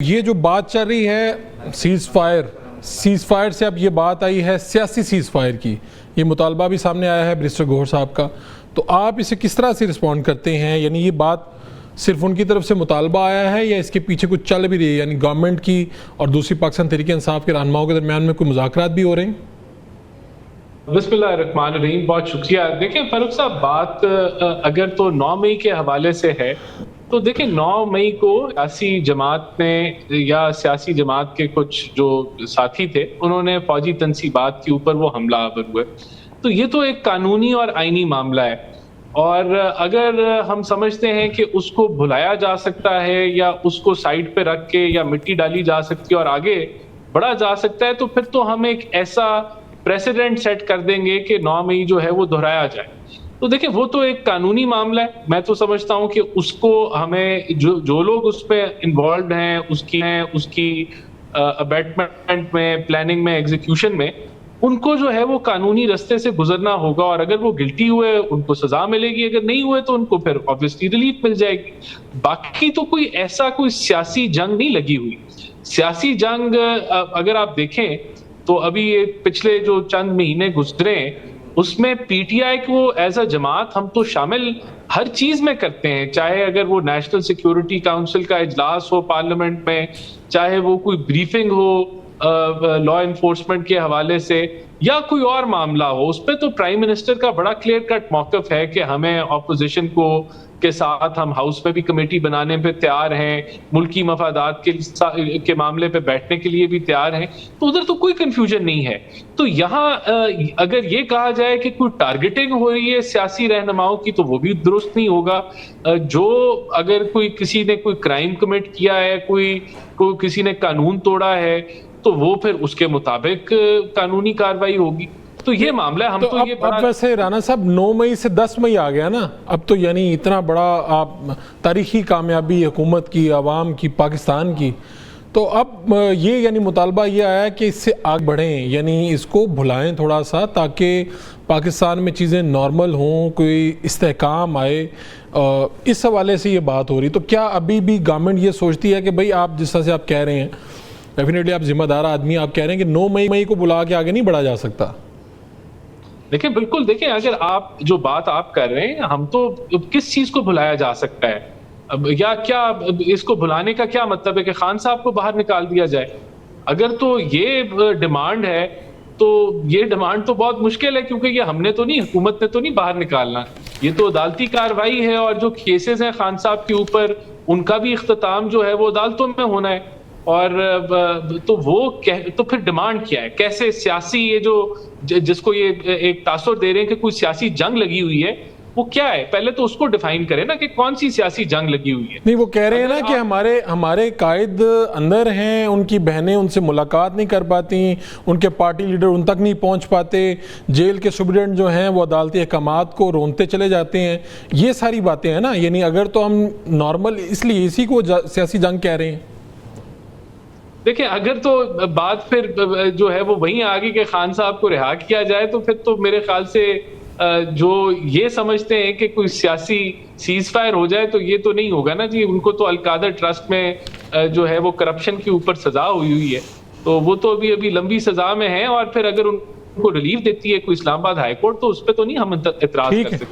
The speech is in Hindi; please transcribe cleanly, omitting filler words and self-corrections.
ये जो बात चल रही है सीज फायर से अब ये बात आई है सियासी सीज फायर की, ये मुतालबा भी सामने आया है बैरिस्टर गौहर साहब का, तो आप इसे किस तरह से रिस्पॉन्ड करते हैं? यानी ये बात सिर्फ उनकी तरफ से मुतालबा आया है या इसके पीछे कुछ चल भी रही है, यानी गवर्नमेंट की और दूसरी पाकिस्तान तहरीक इंसाफ के रहनुमाओं के दरमियान में कोई मुज़ाकरात भी हो रहे हैं? बिस्मिल्लाहिर्रहमानिर्रहीम, बहुत शुक्रिया। देखिए फारूक साहब, बात अगर तो 9 मई के हवाले से है तो देखिए 9 मई को सियासी जमात ने या सियासी जमात के कुछ जो साथी थे उन्होंने फौजी तनसीबात के ऊपर वो हमला आवर हुए। तो ये तो एक कानूनी और आईनी मामला है, और अगर हम समझते हैं कि उसको भुलाया जा सकता है या उसको साइड पे रख के या मिट्टी डाली जा सकती है और आगे बढ़ा जा सकता है, तो फिर तो हम एक ऐसा प्रेसिडेंट सेट कर देंगे कि 9 मई जो है वो दोहराया जाए। तो देखिए वो तो एक कानूनी मामला है। मैं तो समझता हूं कि उसको हमें जो लोग उस पे इन्वॉल्व हैं उसकी अबेटमेंट में, प्लानिंग में, एग्जीक्यूशन में, उनको जो है वो कानूनी रास्ते से गुजरना होगा, और अगर वो गिल्टी हुए उनको सजा मिलेगी, अगर नहीं हुए तो उनको फिर ऑब्वियसली रिलीफ मिल जाएगी। बाकी तो कोई सियासी जंग नहीं लगी हुई। सियासी जंग अगर आप देखें तो अभी ये पिछले जो चंद महीने गुजरे उसमें पीटीआई को एज अ जमात हम तो शामिल हर चीज में करते हैं, चाहे अगर वो नेशनल सिक्योरिटी काउंसिल का इजलास हो पार्लियामेंट में, चाहे वो कोई ब्रीफिंग हो लॉ इन्फोर्समेंट के हवाले से, या कोई और मामला हो, उस पर तो प्राइम मिनिस्टर का बड़ा क्लियर कट मौकफ है कि हमें ऑपोजिशन के साथ हम हाउस में भी कमेटी बनाने पे तैयार हैं, मुल्की मफादात के मामले पे बैठने के लिए भी तैयार हैं। तो उधर तो कोई कंफ्यूजन नहीं है। तो यहाँ अगर ये कहा जाए कि कोई टारगेटिंग हो रही है सियासी रहनुमाओं की, तो वो भी दुरुस्त नहीं होगा। जो अगर किसी ने कोई क्राइम कमिट किया है, किसी ने कानून तोड़ा है, तो वो फिर उसके मुताबिक कानूनी कार्रवाई होगी। तो ये मामला है। हम तो ये अब वैसे राना साहब 9 मई से 10 मई आ गया ना, अब तो यानी इतना बड़ा आप तारीखी कामयाबी हुकूमत की, आवाम की, पाकिस्तान की, तो अब ये यानी मुतालबा ये आया कि इससे आगे बढ़ें, यानी इसको भुलाएं थोड़ा सा ताकि पाकिस्तान में चीज़ें नॉर्मल हों, कोई इस्तेहकाम आए। इस हवाले से ये बात हो रही। तो क्या अभी भी गवर्नमेंट ये सोचती है कि भाई आप जिस तरह से आप कह रहे हैं, डेफिनेटली आप जिम्मेदार आदमी, आप कह रहे हैं कि 9 मई को बुला के आगे नहीं बढ़ा जा सकता? देखिए बिल्कुल, देखिए अगर आप जो बात आप कर रहे हैं, हम तो किस चीज को भुलाया जा सकता है या क्या इसको भुलाने का क्या मतलब है कि खान साहब को बाहर निकाल दिया जाए? अगर तो ये डिमांड है तो ये डिमांड तो बहुत मुश्किल है, क्योंकि ये हमने तो नहीं, हुकूमत ने तो नहीं बाहर निकालना, ये तो अदालती कार्रवाई है, और जो केसेस हैं खान साहब के ऊपर उनका भी इख्तिताम जो है वो अदालतों में होना है। और तो फिर डिमांड क्या है? कैसे सियासी ये जिसको ये एक तासुर दे रहे हैं कि कोई सियासी जंग लगी हुई है, वो क्या है? पहले तो उसको डिफाइन करें ना कि कौन सी सियासी जंग लगी हुई है। नहीं, वो कह रहे हैं ना कि हमारे कायद अंदर हैं, उनकी बहनें उनसे मुलाकात नहीं कर पाती, उनके पार्टी लीडर उन तक नहीं पहुंच पाते, जेल के सुप्रीडेंट जो हैं वो अदालती अहकामात को रोनते चले जाते हैं, ये सारी बातें हैं ना। यानी अगर तो हम नॉर्मल इसलिए इसी को सियासी जंग कह रहे हैं। देखिए अगर तो बात फिर जो है वो वहीं आ गई कि खान साहब को रिहा किया जाए, तो फिर तो मेरे ख्याल से जो ये समझते हैं कि कोई सियासी सीज फायर हो जाए, तो ये तो नहीं होगा ना जी। उनको तो अलकादर ट्रस्ट में जो है वो करप्शन के ऊपर सजा हुई है, तो वो तो अभी लंबी सजा में है, और फिर अगर उनको रिलीफ देती है कोई इस्लामाबाद हाई कोर्ट, तो उस पर तो नहीं हम एतराज कर सकते।